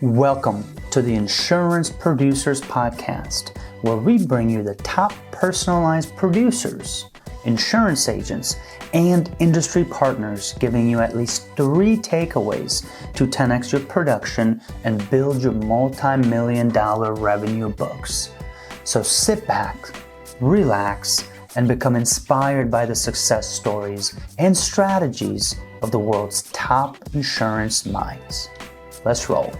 Welcome to the Insurance Producers Podcast, where we bring you the top personalized producers, insurance agents, and industry partners, giving you at least 3 takeaways to 10x your production and build your multi-million-dollar revenue books. So sit back, relax, and become inspired by the success stories and strategies of the world's top insurance minds. Let's roll.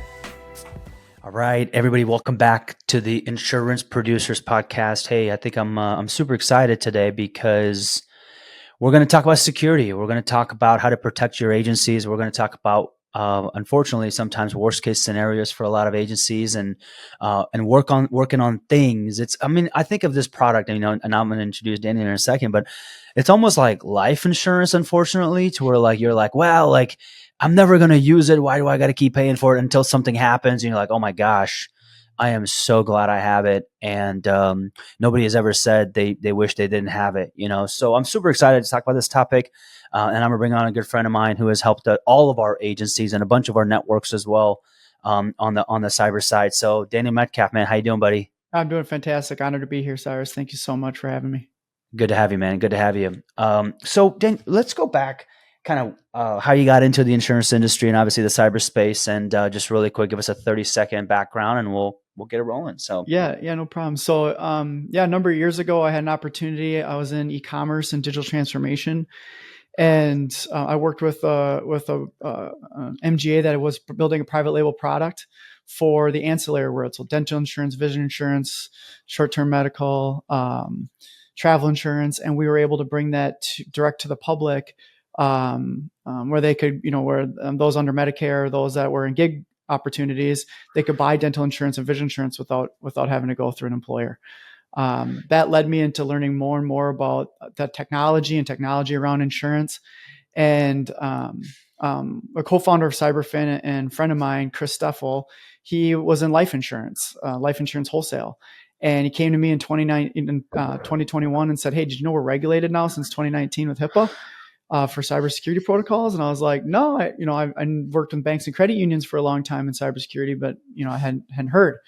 All right, everybody, welcome back to the Insurance Producers Podcast. Hey, I think I'm super excited today because we're going to talk about security. We're going to talk about how to protect your agencies. We're going to talk about, unfortunately, sometimes worst case scenarios for a lot of agencies, and working on things. I think of this product, and I'm going to introduce Daniel in a second, but it's almost like life insurance, unfortunately, to where you're like, well, I'm never going to use it. Why do I got to keep paying for it until something happens? And you're like, oh my gosh, I am so glad I have it. And nobody has ever said they wish they didn't have it, So I'm super excited to talk about this topic. And I'm going to bring on a good friend of mine who has helped all of our agencies and a bunch of our networks as well on the cyber side. So Daniel Metcalf, man, how you doing, buddy? I'm doing fantastic. Honored to be here, Cyrus. Thank you so much for having me. Good to have you, man. Good to have you. So Dan, let's go back kind of how you got into the insurance industry and obviously the cyberspace, and just really quick, give us a 30-second background and we'll get it rolling. So yeah, no problem. So a number of years ago, I had an opportunity. I was in e-commerce and digital transformation, and I worked with a MGA that was building a private label product for the ancillary world. So dental insurance, vision insurance, short-term medical, travel insurance. And we were able to bring that direct to the public, where they could, where those under Medicare, those that were in gig opportunities, they could buy dental insurance and vision insurance without having to go through an employer. That led me into learning more and more about the technology around insurance. And a co-founder of Cyberfin and friend of mine, Chris Steffel, he was in life insurance wholesale. And he came to me in 2021 and said, hey, did you know we're regulated now since 2019 with HIPAA? For cybersecurity protocols. And I was like, no, I worked in banks and credit unions for a long time in cybersecurity, but I hadn't heard.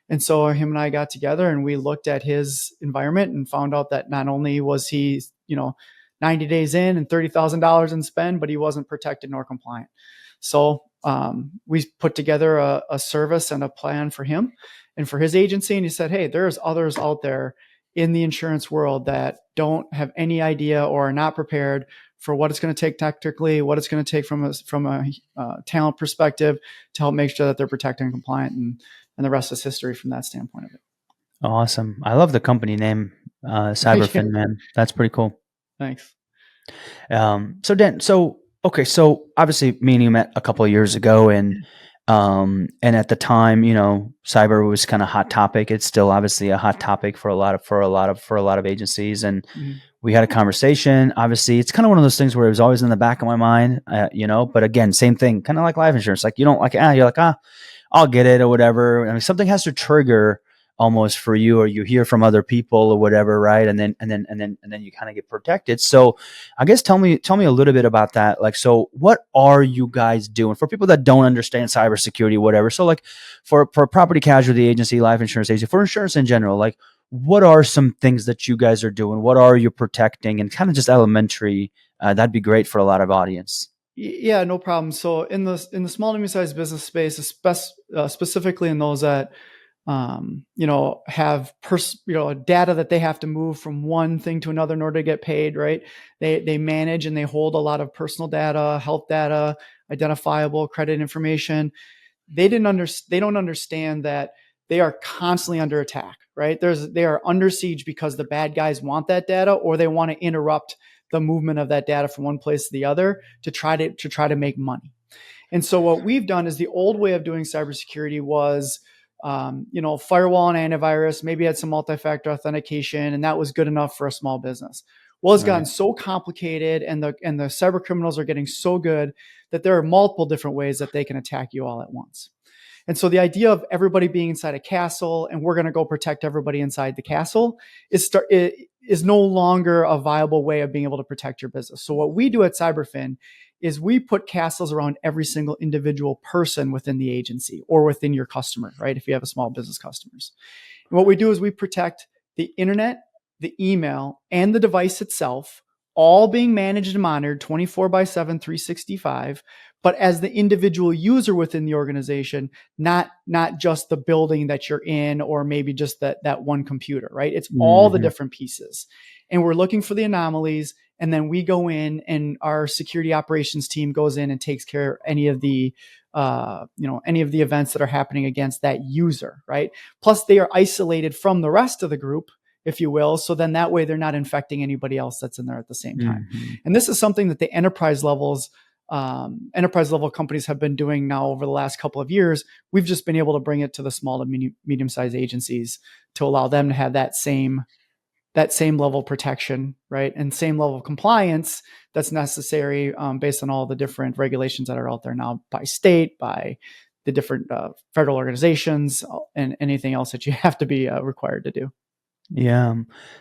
And so him and I got together and we looked at his environment and found out that not only was he, 90 days in and $30,000 in spend, but he wasn't protected nor compliant. So we put together a service and a plan for him and for his agency. And he said, hey, there's others out there in the insurance world that don't have any idea or are not prepared for what it's going to take tactically, what it's going to take from a talent perspective to help make sure that they're protected and compliant, and the rest is history from that standpoint of it. Awesome. I love the company name, Cyberfin, man. That's pretty cool. Thanks. So Dan, so obviously me and you met a couple of years ago, and at the time, cyber was kind of hot topic. It's still obviously a hot topic for a lot of agencies, and we had a conversation. Obviously, it's kind of one of those things where it was always in the back of my mind, But again, same thing, kind of like life insurance. Like you don't like, you're like, I'll get it or whatever. I mean, something has to trigger almost for you, or you hear from other people or whatever, right? And then you kind of get protected. So, I guess tell me a little bit about that. So what are you guys doing for people that don't understand cybersecurity, whatever? So, for property casualty agency, life insurance agency, for insurance in general, what are some things that you guys are doing? What are you protecting? And kind of just elementary, that'd be great for a lot of audience. Yeah, no problem. So in the small to medium-sized business space, specifically in those that have data that they have to move from one thing to another in order to get paid, right? They manage and they hold a lot of personal data, health data, identifiable credit information. They don't understand that they are constantly under attack, right? They are under siege because the bad guys want that data, or they want to interrupt the movement of that data from one place to the other to try to make money. And so what we've done is the old way of doing cybersecurity was, firewall and antivirus, maybe had some multi-factor authentication, and that was good enough for a small business. Well, it's gotten so complicated, and the cyber criminals are getting so good that there are multiple different ways that they can attack you all at once. And so the idea of everybody being inside a castle and we're going to go protect everybody inside the castle is no longer a viable way of being able to protect your business. So what we do at Cyberfin is we put castles around every single individual person within the agency or within your customer, right? If you have a small business customers. And what we do is we protect the internet, the email, and the device itself, all being managed and monitored 24/7, 365, but as the individual user within the organization, not just the building that you're in or maybe just that one computer, right? It's all the different pieces. And we're looking for the anomalies. And then we go in and our security operations team goes in and takes care of any of the any of the events that are happening against that user, right? Plus they are isolated from the rest of the group, if you will. So then that way they're not infecting anybody else that's in there at the same time. And this is something that the enterprise level companies have been doing now over the last couple of years. We've just been able to bring it to the small to medium-sized agencies to allow them to have that same level of protection, right? And same level of compliance that's necessary based on all the different regulations that are out there now by state, by the different federal organizations, and anything else that you have to be required to do. Yeah.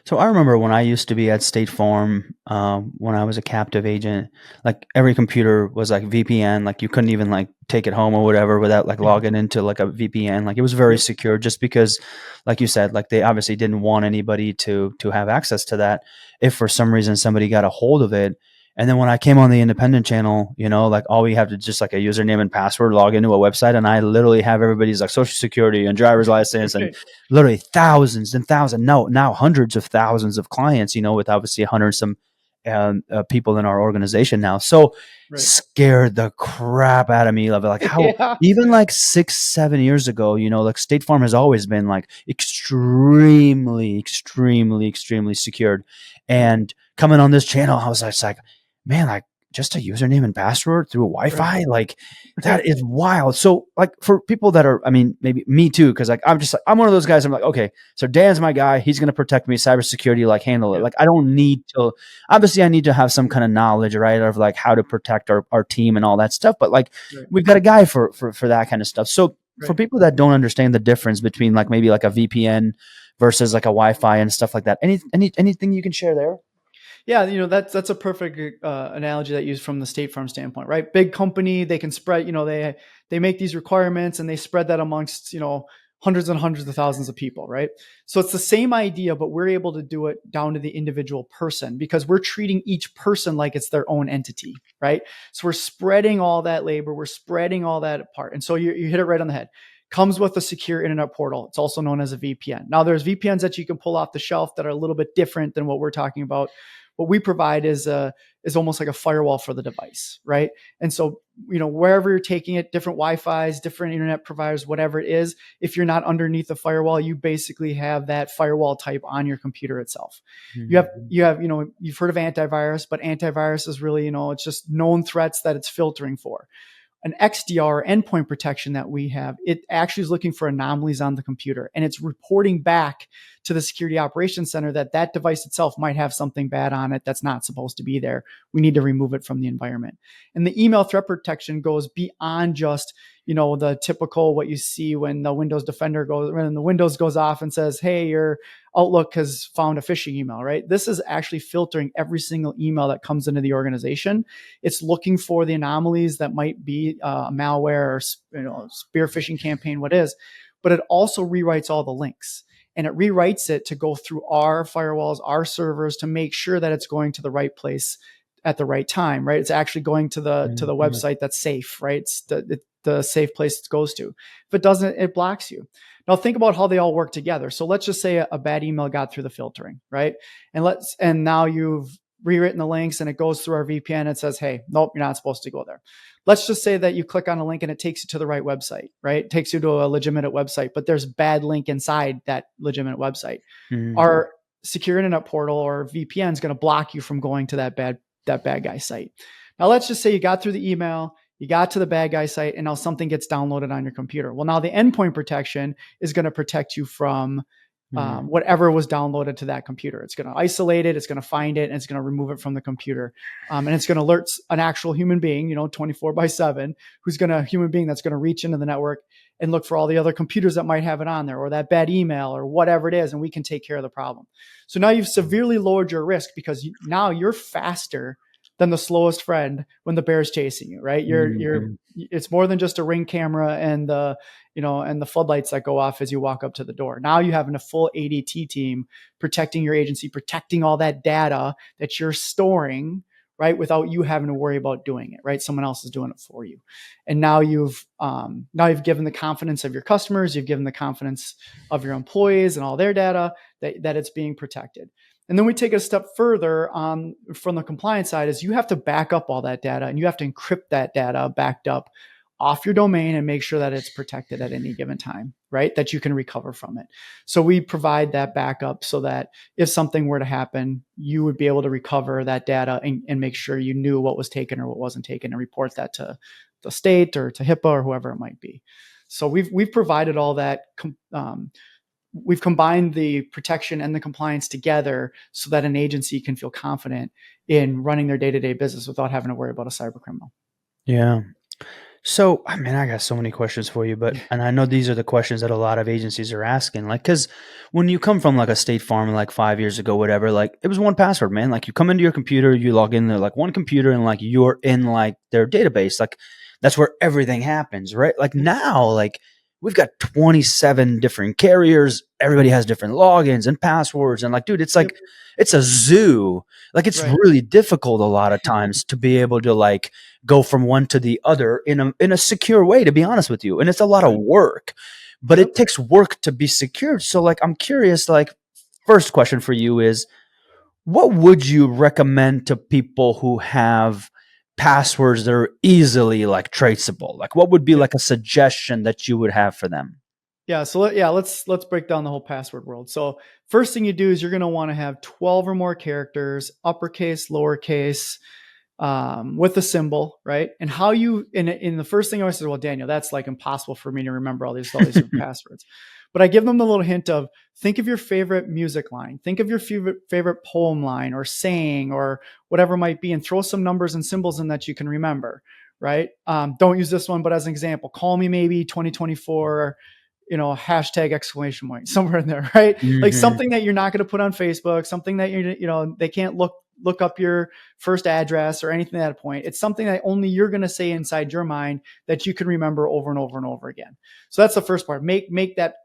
So I remember when I used to be at State Farm, when I was a captive agent, like every computer was like VPN, like you couldn't even like take it home or whatever without like logging into like a VPN. Like it was very secure just because, like you said, like they obviously didn't want anybody to have access to that if for some reason somebody got a hold of it. And then when I came on the independent channel, like all we have to just like a username and password, log into a website, and I literally have everybody's like social security and driver's license and literally thousands and thousands, now hundreds of thousands of clients, with obviously 100 some people in our organization now. So scared the crap out of me of like how even like 6-7 years ago, like State Farm has always been like extremely, extremely, extremely secured. And coming on this channel, I was just like, man, like just a username and password through a Wi-Fi, like that is wild. So like for people that are, I mean, maybe me too, because like I'm one of those guys. I'm like, okay, so Dan's my guy. He's gonna protect me. Cybersecurity, like handle it. Like I don't need to. Obviously, I need to have some kind of knowledge, right, of like how to protect our team and all that stuff. But like we've got a guy for that kind of stuff. So for people that don't understand the difference between like maybe like a VPN versus like a Wi-Fi and stuff like that, anything you can share there? Yeah, that's a perfect analogy that you use from the State Farm standpoint, right? Big company, they can spread, they make these requirements and they spread that amongst, hundreds and hundreds of thousands of people, right? So it's the same idea, but we're able to do it down to the individual person because we're treating each person like it's their own entity, right? So we're spreading all that labor, we're spreading all that apart. And so you hit it right on the head. Comes with a secure internet portal. It's also known as a VPN. Now there's VPNs that you can pull off the shelf that are a little bit different than what we're talking about. What we provide is almost like a firewall for the device, right? And so, wherever you're taking it, different Wi-Fi's, different internet providers, whatever it is, if you're not underneath the firewall, you basically have that firewall type on your computer itself. Mm-hmm. You have, you've heard of antivirus, but antivirus is really, it's just known threats that it's filtering for. An XDR endpoint protection that we have, it actually is looking for anomalies on the computer and it's reporting back to the security operations center that device itself might have something bad on it that's not supposed to be there. We need to remove it from the environment. And the email threat protection goes beyond just, the typical what you see when the Windows Defender when the Windows goes off and says, hey, your Outlook has found a phishing email, right? This is actually filtering every single email that comes into the organization. It's looking for the anomalies that might be malware or spear phishing campaign, what is, but it also rewrites all the links. And it rewrites it to go through our firewalls, our servers to make sure that it's going to the right place at the right time, right? It's actually going to the website that's safe, right? It's the safe place it goes to. If it doesn't, it blocks you. Now think about how they all work together. So let's just say a bad email got through the filtering, right? And now you've rewritten the links and it goes through our VPN. It says, hey, nope, you're not supposed to go there. Let's just say that you click on a link and it takes you to the right website, right? It takes you to a legitimate website, but there's bad link inside that legitimate website. Mm-hmm. Our secure internet portal or VPN is going to block you from going to that bad guy site. Now let's just say you got through the email, you got to the bad guy site, and now something gets downloaded on your computer. Well, now the endpoint protection is going to protect you from whatever was downloaded to that computer. It's going to isolate it, it's going to find it, and it's going to remove it from the computer. And it's going to alert an actual human being, 24/7, human being that's going to reach into the network and look for all the other computers that might have it on there or that bad email or whatever it is, and we can take care of the problem. So now you've severely lowered your risk because now you're faster than the slowest friend when the bear's chasing you, right? It's more than just a Ring camera and the floodlights that go off as you walk up to the door. Now you have a full ADT team protecting your agency, protecting all that data that you're storing, right? Without you having to worry about doing it, right? Someone else is doing it for you. And now you've given the confidence of your customers, you've given the confidence of your employees and all their data that it's being protected. And then we take a step further from the compliance side is you have to back up all that data and you have to encrypt that data backed up off your domain and make sure that it's protected at any given time, right? That you can recover from it. So we provide that backup so that if something were to happen, you would be able to recover that data and make sure you knew what was taken or what wasn't taken and report that to the state or to HIPAA or whoever it might be. So we've provided all that. We've combined the protection and the compliance together so that an agency can feel confident in running their day-to-day business without having to worry about a cyber criminal. Yeah. So, I mean, I got so many questions for you, and I know these are the questions that a lot of agencies are asking. Like, cause when you come from like a State Farm, like 5 years ago, whatever, like it was one password, man. Like you come into your computer, you log in there, like one computer and like you're in like their database. Like that's where everything happens, right? Like now, like we've got 27 different carriers. Everybody has different logins and passwords. And like, dude, it's like, it's a zoo. Like it's really difficult a lot of times to be able to like go from one to the other in a secure way, to be honest with you. And it's a lot of work, but it takes work to be secured. So like, I'm curious, like first question for you is, what would you recommend to people who have passwords that are easily like traceable? Like what would be like a suggestion that you would have for them? Yeah. So let's break down the whole password world. So first thing you do is you're going to want to have 12 or more characters, uppercase, lowercase, with a symbol, right? And how you, in the first thing I always say, well, Daniel, that's like impossible for me to remember all these passwords. But I give them the little hint of, think of your favorite music line, think of your favorite poem line or saying or whatever it might be, and throw some numbers and symbols in that you can remember, right? Don't use this one, but as an example, call me maybe 2024, hashtag exclamation point somewhere in there, right? Mm-hmm. Like something that you're not going to put on Facebook, something that they can't look up your first address or anything at that point. It's something that only you're going to say inside your mind that you can remember over and over and over again. So that's the first part. Make that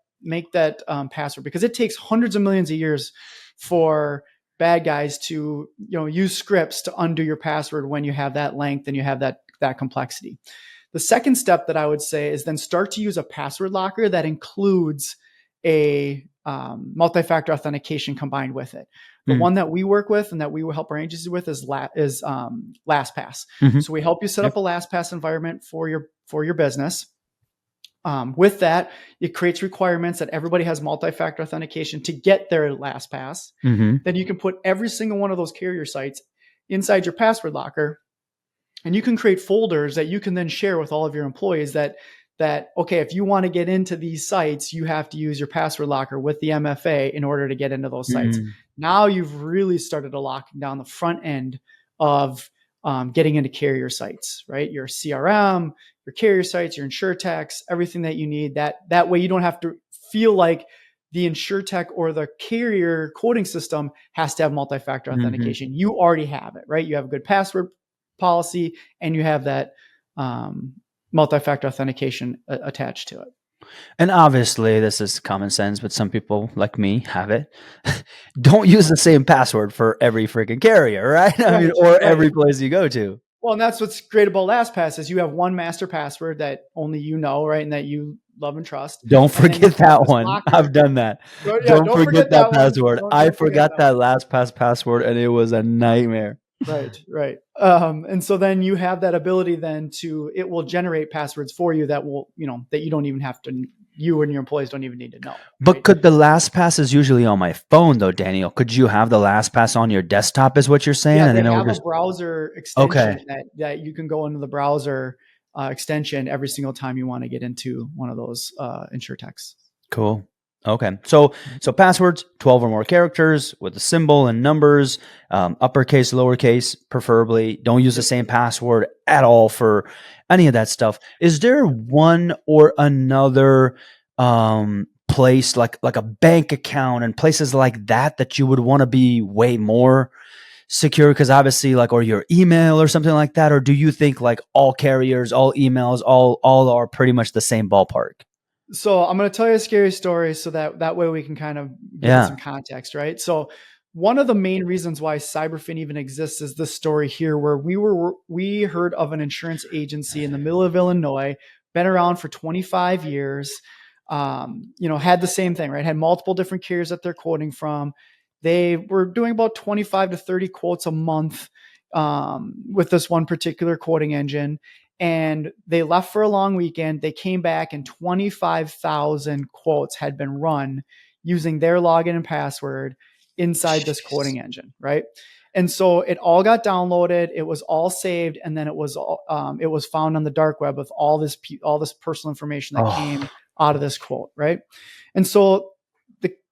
password, because it takes hundreds of millions of years for bad guys to use scripts to undo your password when you have that length and you have that complexity. The second step that I would say is then start to use a password locker that includes a multi-factor authentication combined with it. The one that we work with and that we will help our agencies with is LastPass. Mm-hmm. So we help you set up a LastPass environment for your business. With that, it creates requirements that everybody has multi-factor authentication to get their LastPass. Mm-hmm. Then you can put every single one of those carrier sites inside your password locker, and you can create folders that you can then share with all of your employees that okay, if you want to get into these sites, you have to use your password locker with the MFA in order to get into those sites. Now you've really started to lock down the front end of getting into carrier sites, right? Your CRM, your carrier sites, your InsurTechs, everything that you need. That way you don't have to feel like the InsurTech or the carrier coding system has to have multi-factor authentication. You already have it, right? You have a good password policy and you have that multi-factor authentication attached to it. And obviously this is common sense, but some people like me have it. Don't use the same password for every freaking carrier, right? Every place you go to. Well, and that's what's great about LastPass is you have one master password that only you know, right? And that you love and trust. Don't forget that one. I've done that. Don't forget that password. I forgot that LastPass password and it was a nightmare. Right. And so then you have that ability then it will generate passwords for you that will, that you don't even have to, you and your employees don't even need to know. But right? Could the LastPass is usually on my phone though, Daniel? Could you have the LastPass on your desktop is what you're saying? Yeah, and then have a browser extension that you can go into the browser extension every single time you want to get into one of those InsurTechs. Cool. Okay. So passwords, 12 or more characters with a symbol and numbers, uppercase, lowercase, preferably. Don't use the same password at all for any of that stuff. Is there one or another place like a bank account and places like that you would want to be way more secure? Because obviously, like, or your email or something like that, or do you think like all carriers, all emails, all are pretty much the same ballpark? So I'm going to tell you a scary story so that way we can kind of give it some context, right? So one of the main reasons why Cyberfin even exists is this story here, where we heard of an insurance agency in the middle of Illinois, been around for 25 years, had the same thing, right? Had multiple different carriers that they're quoting from. They were doing about 25 to 30 quotes a month with this one particular quoting engine. And they left for a long weekend. They came back and 25,000 quotes had been run using their login and password inside this quoting engine, right? And so it all got downloaded. It was all saved, and then it was found on the dark web with all this personal information that came out of this quote, right? And so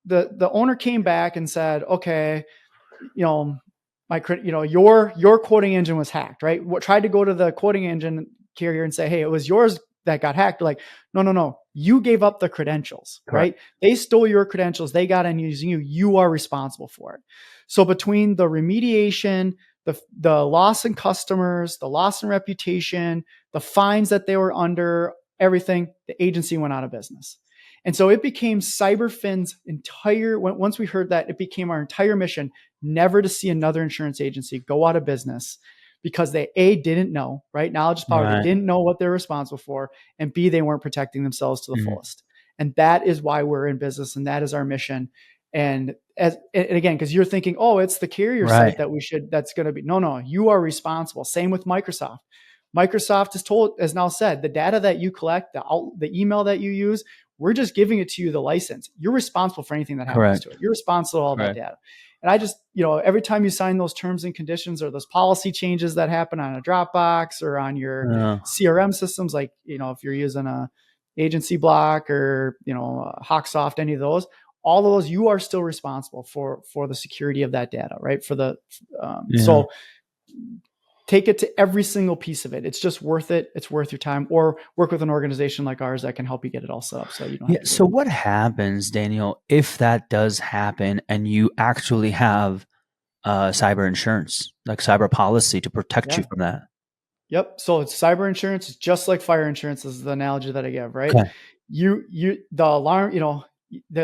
the owner came back and said, okay, your quoting engine was hacked, right? Tried to go to the quoting engine carrier and say, hey, it was yours that got hacked. They're like, no, you gave up the credentials, right? They stole your credentials. They got in using you. You are responsible for it. So between the remediation, the loss in customers, the loss in reputation, the fines that they were under, everything, the agency went out of business. And so it became Cyberfin's once we heard that, it became our entire mission never to see another insurance agency go out of business, because they didn't know, right? Knowledge is power. They didn't know what they're responsible for, and B, they weren't protecting themselves to the fullest. And that is why we're in business, and that is our mission. And again, because you're thinking, oh, it's the carrier site that's going to be. No, you are responsible. Same with Microsoft. Microsoft has now said the data that you collect, the email that you use, we're just giving it to you, the license. You're responsible for anything that happens to it. You're responsible for all that data. And I just, every time you sign those terms and conditions or those policy changes that happen on a Dropbox or on your CRM systems, like, if you're using a Agency Block or, Hawksoft, any of those, all of those, you are still responsible for the security of that data, right? So take it to every single piece of it. It's just worth it. It's worth your time, or work with an organization like ours that can help you get it all set up so you don't have to. So what happens, Daniel, if that does happen and you actually have cyber insurance, like cyber policy to protect you from that? Yep. So it's cyber insurance. It's just like fire insurance is the analogy that I give, right? Okay. The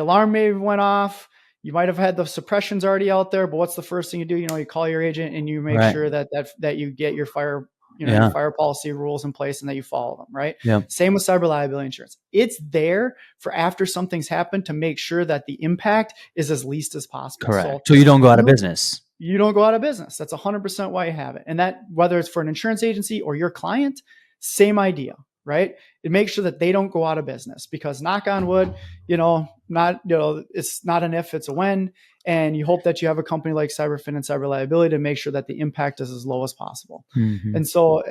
alarm may have went off. You might have had the suppressions already out there, but what's the first thing you do? You call your agent and you make sure that you get your fire, your fire policy rules in place and that you follow them, right? Yeah. Same with cyber liability insurance. It's there for after something's happened to make sure that the impact is as least as possible. Correct. So you don't go out of business. You don't go out of business. That's 100% why you have it. And that, whether it's for an insurance agency or your client, same idea, right? It makes sure that they don't go out of business, because knock on wood, it's not an if, it's a when. And you hope that you have a company like Cyberfin and Cyber Liability to make sure that the impact is as low as possible. And so,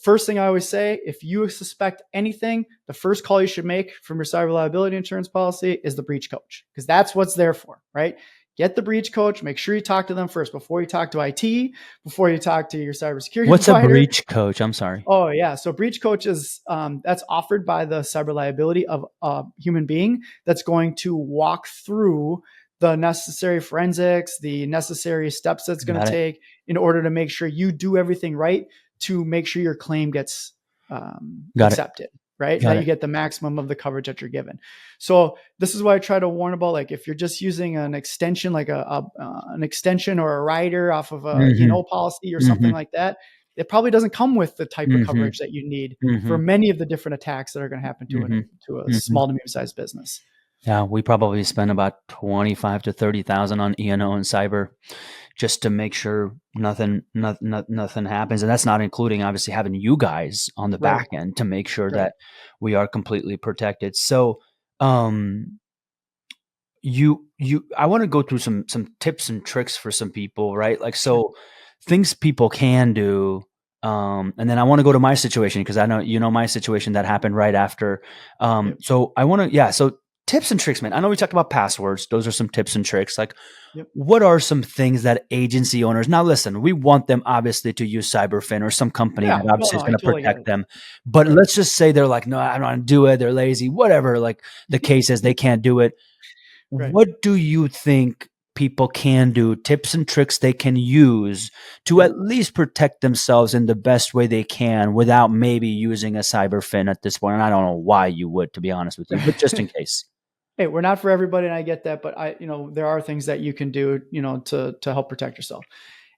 first thing I always say, if you suspect anything, the first call you should make from your cyber liability insurance policy is the breach coach, because that's what's there for, right? Get the breach coach. Make sure you talk to them first before you talk to IT, before you talk to your cybersecurity What's provider. a breach coach? I'm sorry. Oh yeah. So breach coach is that's offered by the cyber liability of a human being that's going to walk through the necessary forensics, the necessary steps that's going to take in order to make sure you do everything right to make sure your claim gets accepted. Right. That you get the maximum of the coverage that you're given. So this is why I try to warn about, like, if you're just using an extension, like an extension or a rider off of a policy or something like that, it probably doesn't come with the type of coverage that you need for many of the different attacks that are going to happen to a small to medium sized business. Yeah, we probably spend about 25 to 30,000 on E&O and cyber, just to make sure nothing happens. And that's not including obviously having you guys on the back end to make sure that we are completely protected. So, I want to go through some tips and tricks for some people, right? Like, so things people can do. And then I want to go to my situation, because I know, my situation that happened right after. So I want to, so tips and tricks, man. I know we talked about passwords. Those are some tips and tricks. Like, what are some things that agency owners, now listen, we want them obviously to use Cyberfin or some company that obviously is going to protect them. But let's just say they're like, no, I don't want to do it. They're lazy, whatever. Like the case is, they can't do it. What do you think people can do, tips and tricks they can use to at least protect themselves in the best way they can without maybe using a cyber fin at this point. And I don't know why you would, to be honest with you, but just in case. Hey, we're not for everybody, and I get that, but there are things that you can do, to help protect yourself.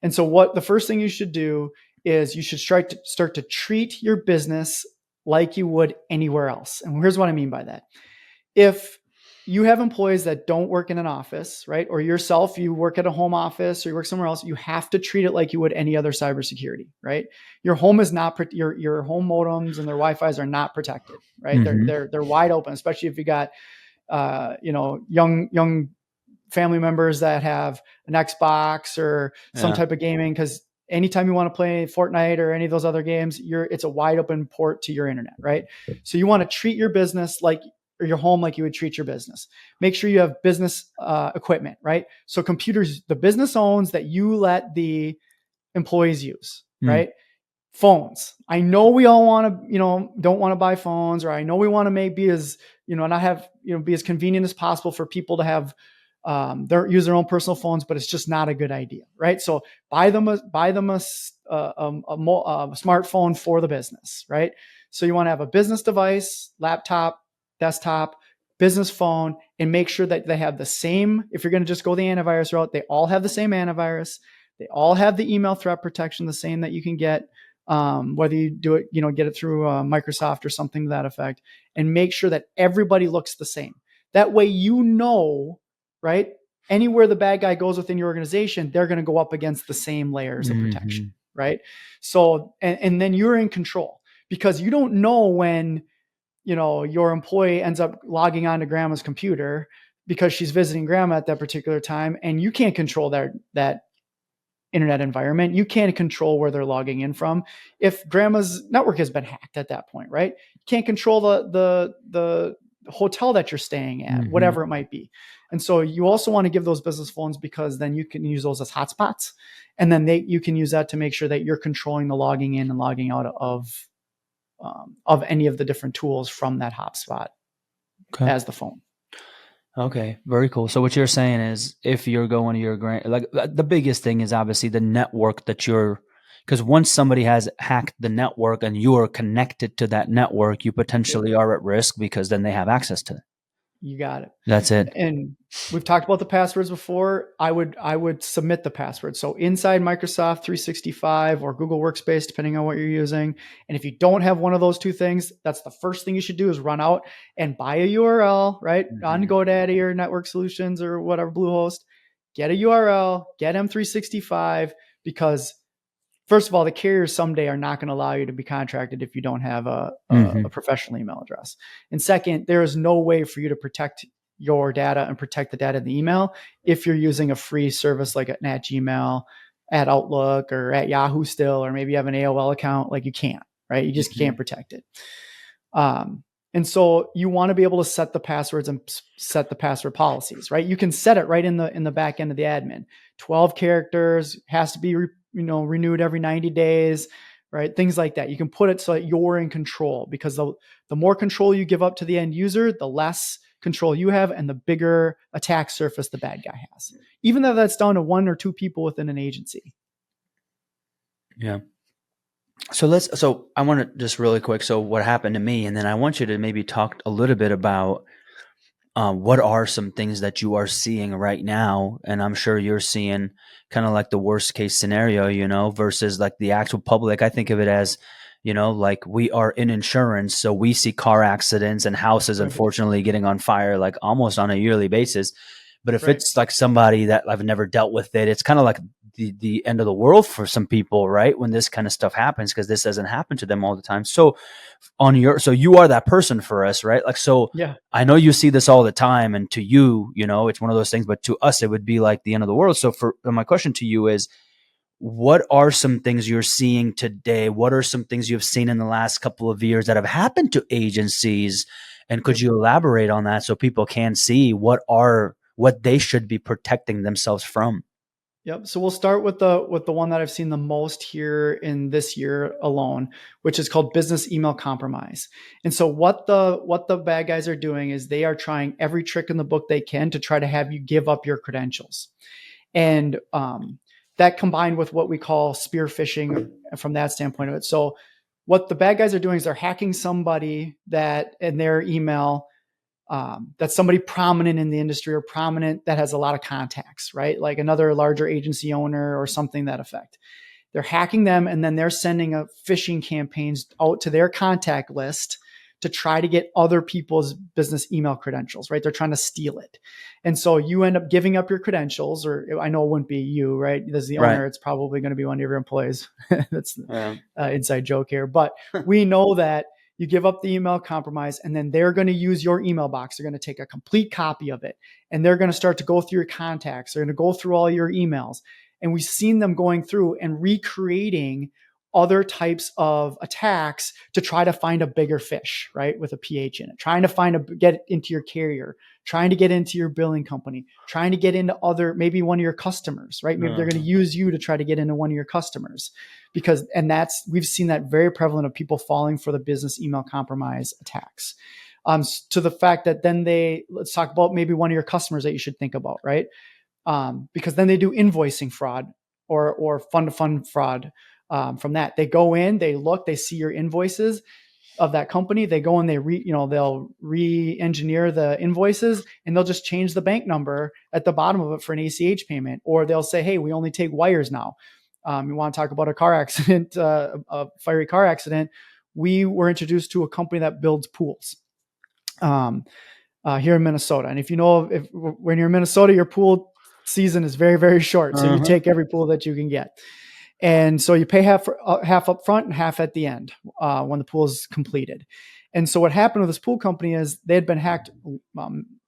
And so the first thing you should do is you should start to treat your business like you would anywhere else. And here's what I mean by that. If you have employees that don't work in an office, right? Or yourself, you work at a home office or you work somewhere else, you have to treat it like you would any other cybersecurity, right? Your home is not, your home modems and their Wi-Fi's are not protected, right? Mm-hmm. They're wide open, especially if you got, young family members that have an Xbox or some type of gaming, because anytime you want to play Fortnite or any of those other games, it's a wide open port to your internet, right? So you want to treat your business or your home like you would treat your business. Make sure you have business equipment, right? So computers, the business owns that you let the employees use, right? Phones. I know we all want to, don't want to buy phones, or I know we want to be as, not have, be as convenient as possible for people to have use their own personal phones, but it's just not a good idea, right? So buy them a smartphone for the business, right? So you want to have a business device, laptop, desktop, business phone, and make sure that they have the same. If you're going to just go the antivirus route, they all have the same antivirus. They all have the email threat protection, the same that you can get, whether you do it, get it through Microsoft or something to that effect, and make sure that everybody looks the same. That way, right? Anywhere the bad guy goes within your organization, they're going to go up against the same layers of protection, right? So, and then you're in control, because you don't know when, your employee ends up logging onto grandma's computer because she's visiting grandma at that particular time, and you can't control that internet environment. You can't control where they're logging in from. If grandma's network has been hacked at that point, right? You can't control the hotel that you're staying at, whatever it might be. And so you also want to give those business phones, because then you can use those as hotspots, and then you can use that to make sure that you're controlling the logging in and logging out of any of the different tools from that hotspot as the phone. Okay, very cool. So what you're saying is, if you're going to your the biggest thing is obviously the network because once somebody has hacked the network and you are connected to that network, you potentially are at risk, because then they have access to it. You got it. That's it. And we've talked about the passwords before. I would submit the password. So inside Microsoft 365 or Google Workspace, depending on what you're using. And if you don't have one of those two things, that's the first thing you should do, is run out and buy a URL, right? On GoDaddy or Network Solutions or whatever, Bluehost. Get a URL, get M365, because first of all, the carriers someday are not going to allow you to be contracted if you don't have a professional email address. And second, there is no way for you to protect your data and protect the data in the email if you're using a free service like at Gmail, at Outlook, or at Yahoo still, or maybe you have an AOL account. Like, you can't, right? You just can't protect it. And so you want to be able to set the passwords and set the password policies, right? You can set it right in the back end of the admin. 12 characters, has to be renewed every 90 days, right? Things like that. You can put it so that you're in control, because the more control you give up to the end user, the less control you have, and the bigger attack surface the bad guy has, even though that's down to 1 or 2 people within an agency. Yeah. So I want to just really quick. So what happened to me, and then I want you to maybe talk a little bit about what are some things that you are seeing right now. And I'm sure you're seeing kind of like the worst case scenario, versus like the actual public. I think of it as, like we are in insurance. So we see car accidents and houses, unfortunately, getting on fire, like almost on a yearly basis. But if it's like somebody that I've never dealt with it, it's kind of like the end of the world for some people, right? When this kind of stuff happens, because this doesn't happen to them all the time. So so you are that person for us, right? Like, so yeah. I know you see this all the time, and to you, it's one of those things, but to us, it would be like the end of the world. So my question to you is, what are some things you're seeing today? What are some things you've seen in the last couple of years that have happened to agencies? And could you elaborate on that so people can see what they should be protecting themselves from? Yep. So we'll start with the one that I've seen the most here in this year alone, which is called business email compromise. And so what the bad guys are doing is they are trying every trick in the book they can to try to have you give up your credentials. And that combined with what we call spear phishing from that standpoint of it. So what the bad guys are doing is they're hacking somebody that in their email that's somebody prominent in the industry or prominent that has a lot of contacts, right? Like another larger agency owner or something that effect. They're hacking them and then they're sending a phishing campaigns out to their contact list to try to get other people's business email credentials, right? They're trying to steal it. And so you end up giving up your credentials, or I know it wouldn't be you, right? As the owner, it's probably going to be one of your employees. That's inside joke here. But we know that you give up the email compromise and then they're going to use your email box. They're going to take a complete copy of it and they're going to start to go through your contacts. They're going to go through all your emails. And we've seen them going through and recreating other types of attacks to try to find a bigger fish, right? With a PH in it, trying to get into your carrier, trying to get into your billing company, trying to get into maybe one of your customers, right? Maybe they're going to use you to try to get into one of your customers we've seen that very prevalent of people falling for the business email compromise attacks. To the fact that then let's talk about maybe one of your customers that you should think about, right? Because then they do invoicing fraud or fund-to-fund fraud. From that, they go in, they look, they see your invoices of that company. They go and they'll re-engineer the invoices and they'll just change the bank number at the bottom of it for an ACH payment. Or they'll say, hey, we only take wires now. You want to talk about a car accident, a fiery car accident. We were introduced to a company that builds pools here in Minnesota. And if you know, when you're in Minnesota, your pool season is very, very short. So you take every pool that you can get. And so you pay half up front and half at the end when the pool is completed. And so what happened with this pool company is they had been hacked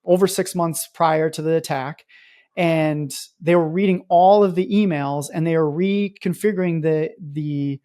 over 6 months prior to the attack. And they were reading all of the emails and they were reconfiguring the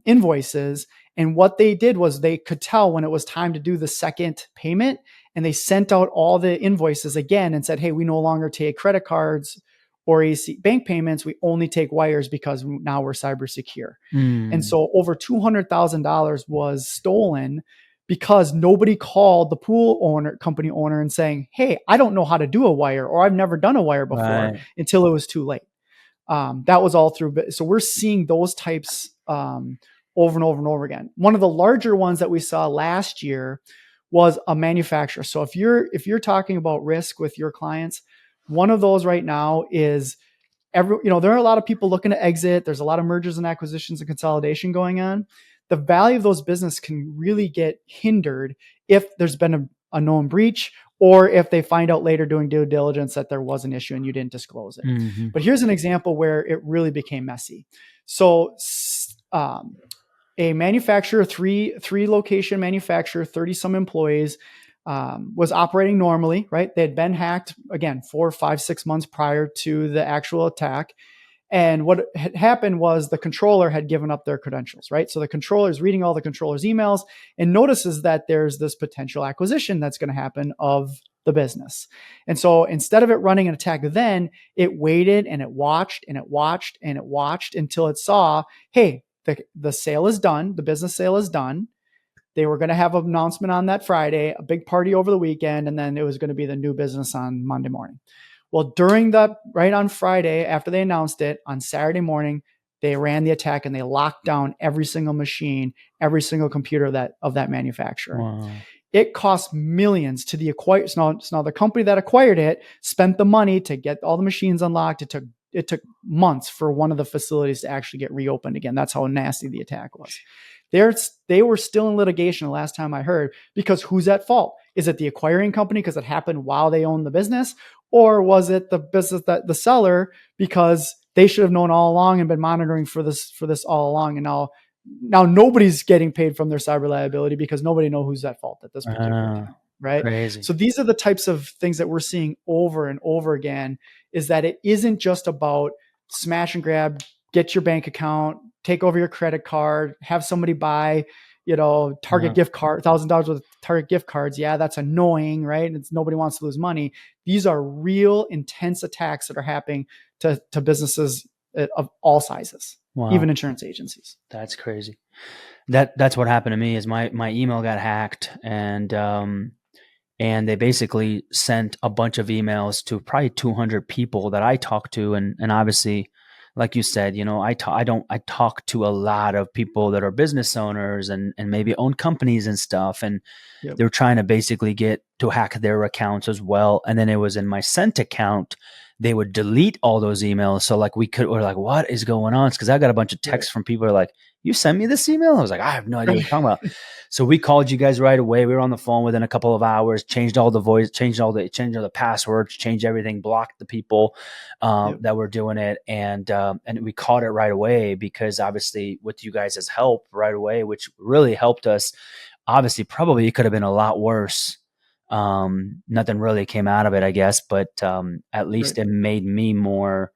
invoices. And what they did was they could tell when it was time to do the second payment. And they sent out all the invoices again and said, hey, we no longer take credit cards or bank payments. We only take wires because now we're cyber secure. And so over $200,000 was stolen because nobody called the company owner and saying, hey, I don't know how to do a wire, or I've never done a wire before, until it was too late. That was all through. So we're seeing those types over and over and over again. One of the larger ones that we saw last year was a manufacturer. So if you're talking about risk with your clients, one of those right now is there are a lot of people looking to exit. There's a lot of mergers and acquisitions and consolidation going on. The value of those business can really get hindered if there's been a known breach, or if they find out later doing due diligence that there was an issue and you didn't disclose it. But here's an example where it really became messy. So a manufacturer, three location manufacturer, 30 some employees, was operating normally, right? They had been hacked again 4, 5, 6 months prior to the actual attack. And what had happened was the controller had given up their credentials, right? So the controller is reading all the controller's emails and notices that there's this potential acquisition that's going to happen of the business. And so instead of it running an attack, then it waited and it watched and it watched and it watched until it saw, hey, the sale is done. The business sale is done. They were going to have an announcement on that Friday, a big party over the weekend, and then it was going to be the new business on Monday morning. Well, right on Friday, after they announced it, on Saturday morning, they ran the attack and they locked down every single machine, every single computer of that manufacturer. Wow. It cost millions to the acquired. So now the company that acquired it spent the money to get all the machines unlocked. It took months for one of the facilities to actually get reopened again. That's how nasty the attack was. They were still in litigation the last time I heard, because who's at fault? Is it the acquiring company because it happened while they owned the business? Or was it the business, that the seller, because they should have known all along and been monitoring for this all along? And now nobody's getting paid from their cyber liability because nobody knows who's at fault at this particular time. Right. Crazy. So these are the types of things that we're seeing over and over again, is that it isn't just about smash and grab, get your bank account, take over your credit card, have somebody buy Target gift card, $1,000 worth of Target gift cards. Yeah, that's annoying, right? Nobody wants to lose money. These are real intense attacks that are happening to businesses of all sizes, even insurance agencies. That's crazy. That's what happened to me. Is my email got hacked, and they basically sent a bunch of emails to probably 200 people that I talked to, and obviously, like you said, I talk to a lot of people that are business owners and maybe own companies and stuff, and they're trying to basically get to hack their accounts as well. And then it was in my sent account, they would delete all those emails. So like we're like, what is going on? Because I got a bunch of texts from people who are like, you sent me this email? I was like, I have no idea what you're talking about. So we called you guys right away. We were on the phone within a couple of hours, changed all the passwords, changed everything, blocked the people that were doing it. And we caught it right away because obviously with you guys' help right away, which really helped us. Obviously, probably it could have been a lot worse. Nothing really came out of it, I guess, but at least it made me more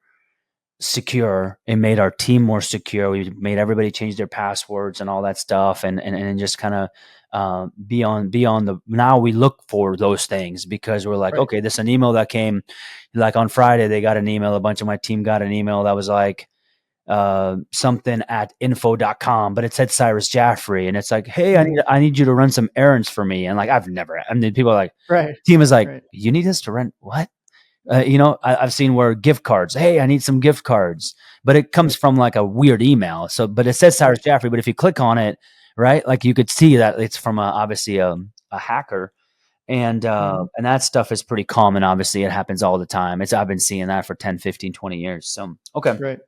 secure. It made our team more secure. We made everybody change their passwords and all that stuff, and just kind of be on the. Now we look for those things because we're like, okay, this is an email that came like on Friday. They got an email. A bunch of my team got an email that was like something at info.com, but it said Cyrus Jaffery, and it's like, hey, I need you to run some errands for me. And like, people are like, team is like, you need us to run what? I've seen where gift cards, hey, I need some gift cards, but it comes from like a weird email. So, but it says Cyrus Jaffery, but if you click on it, right, like you could see that it's from obviously a hacker. And that stuff is pretty common. Obviously it happens all the time. I've been seeing that for 10, 15, 20 years. So, okay. Right.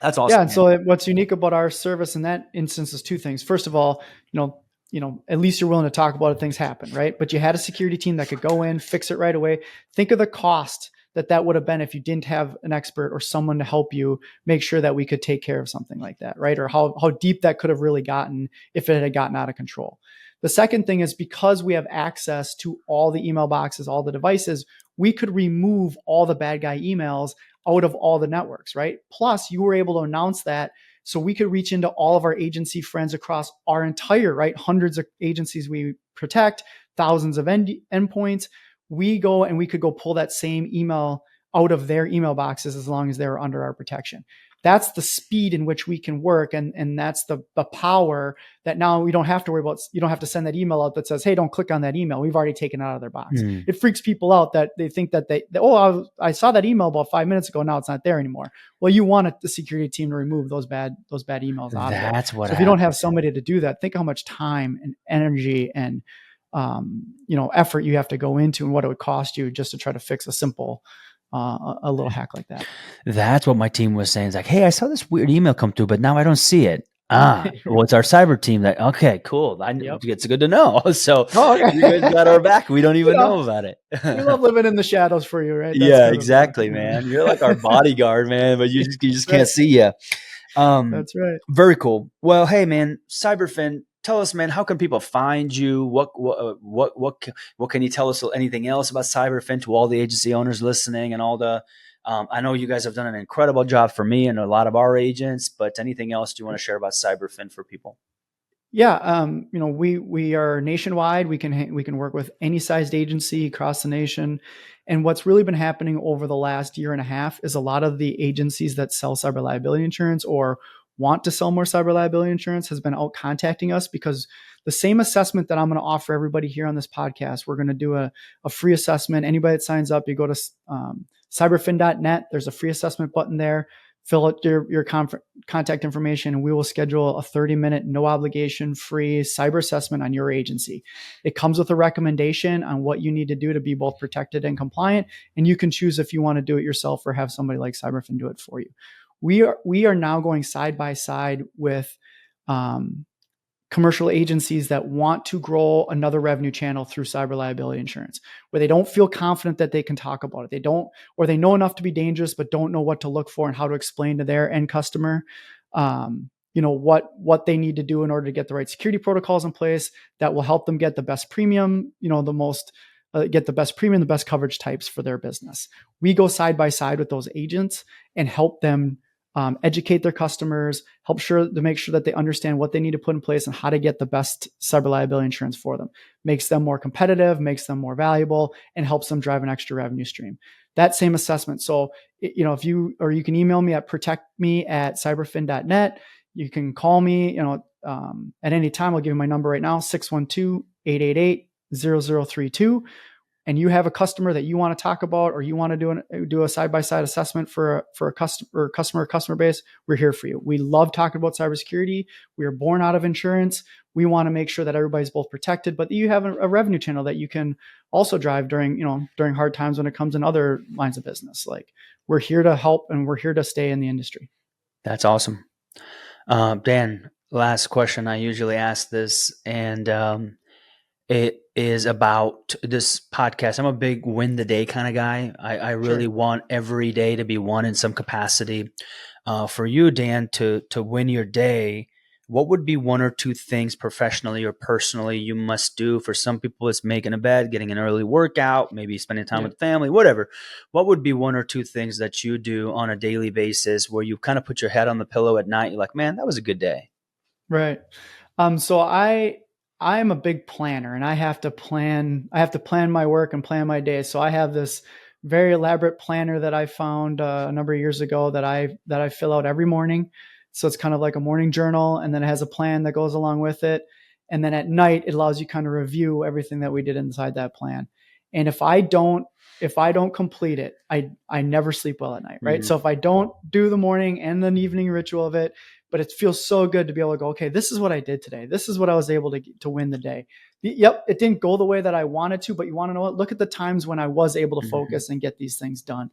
That's awesome. Yeah. And so what's unique about our service in that instance is two things. First of all, at least you're willing to talk about it. Things happen, right? But you had a security team that could go in, fix it right away. Think of the cost that would have been if you didn't have an expert or someone to help you make sure that we could take care of something like that, right? Or how deep that could have really gotten if it had gotten out of control. The second thing is because we have access to all the email boxes, all the devices, we could remove all the bad guy emails out of all the networks, right? Plus, you were able to announce that so we could reach into all of our agency friends across our entire, right? Hundreds of agencies we protect, thousands of endpoints. We go and we could go pull that same email out of their email boxes as long as they're under our protection. That's the speed in which we can work. And that's the power that now we don't have to worry about. You don't have to send that email out that says, hey, don't click on that email. We've already taken it out of their box. It freaks people out that they think that I saw that email about 5 minutes ago. Now it's not there anymore. Well, you want the security team to remove those bad emails out of it. That's what. So if you don't have somebody to do that, think how much time and energy and effort you have to go into and what it would cost you just to try to fix a simple a little hack like that. That's what my team was saying. It's like, hey, I saw this weird email come through, but now I don't see it. Well, it's our cyber team that, okay, cool. It's good to know. So you guys got our back. We don't even know about it. We love living in the shadows for you, right? That's exactly, man. You're like our bodyguard, man, but you just can't see you. That's right. Very cool. Well, hey, man, Cyberfin, tell us, man, how can people find you? What can you tell us? Anything else about Cyberfin to all the agency owners listening and all the? I know you guys have done an incredible job for me and a lot of our agents, but anything else do you want to share about Cyberfin for people? Yeah, we are nationwide. We can work with any sized agency across the nation. And what's really been happening over the last year and a half is a lot of the agencies that sell cyber liability insurance or want to sell more cyber liability insurance has been out contacting us because the same assessment that I'm going to offer everybody here on this podcast, we're going to do a free assessment. Anybody that signs up, you go to cyberfin.net. There's a free assessment button there. Fill out your contact information, and we will schedule a 30-minute, no obligation, free cyber assessment on your agency. It comes with a recommendation on what you need to do to be both protected and compliant, and you can choose if you want to do it yourself or have somebody like Cyberfin do it for you. We are now going side by side with commercial agencies that want to grow another revenue channel through cyber liability insurance, where they don't feel confident that they can talk about it. They know enough to be dangerous, but don't know what to look for and how to explain to their end customer, what they need to do in order to get the right security protocols in place that will help them get the best premium, get the best premium, the best coverage types for their business. We go side by side with those agents and help them educate their customers, make sure that they understand what they need to put in place and how to get the best cyber liability insurance for them. Makes them more competitive, makes them more valuable, and helps them drive an extra revenue stream. That same assessment. So, you can email me at protectme@cyberfin.net. You can call me, at any time. I'll give you my number right now, 612-888-0032. And you have a customer that you want to talk about, or you want to do a side-by-side assessment for a customer base, we're here for you. We love talking about cybersecurity. We are born out of insurance. We want to make sure that everybody's both protected, but you have a revenue channel that you can also drive during hard times when it comes in other lines of business. Like, we're here to help, and we're here to stay in the industry. That's awesome. Dan, last question. I usually ask this, and it is about this podcast. I'm a big win the day kind of guy. I really want every day to be won in some capacity. For you, Dan, to win your day, what would be one or two things professionally or personally you must do? For some people, it's making a bed, getting an early workout, maybe spending time with family, whatever. What would be one or two things that you do on a daily basis where you kind of put your head on the pillow at night? You're like, man, that was a good day. Right. So I'm a big planner, and I have to plan my work and plan my day. So I have this very elaborate planner that I found a number of years ago that I fill out every morning. So it's kind of like a morning journal, and then it has a plan that goes along with it. And then at night, it allows you kind of review everything that we did inside that plan. And if I don't complete it, I never sleep well at night. Right. Mm-hmm. So if I don't do the morning and the evening ritual of it, but it feels so good to be able to go, okay, this is what I did today. This is what I was able to win the day. Yep, it didn't go the way that I wanted to, but you want to know what? Look at the times when I was able to focus and get these things done.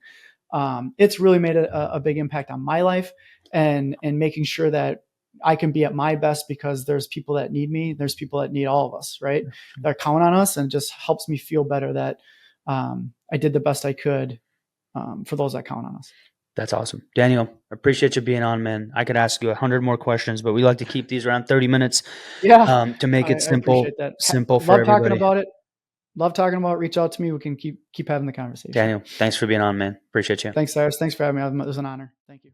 It's really made a big impact on my life, and making sure that I can be at my best, because there's people that need me. There's people that need all of us, right? They're counting on us, and it just helps me feel better that I did the best I could for those that count on us. That's awesome. Daniel, I appreciate you being on, man. I could ask you 100 more questions, but we like to keep these around 30 minutes to make it simple for everybody. Love talking about it. Reach out to me. We can keep having the conversation. Daniel, thanks for being on, man. Appreciate you. Thanks, Cyrus. Thanks for having me. It was an honor. Thank you.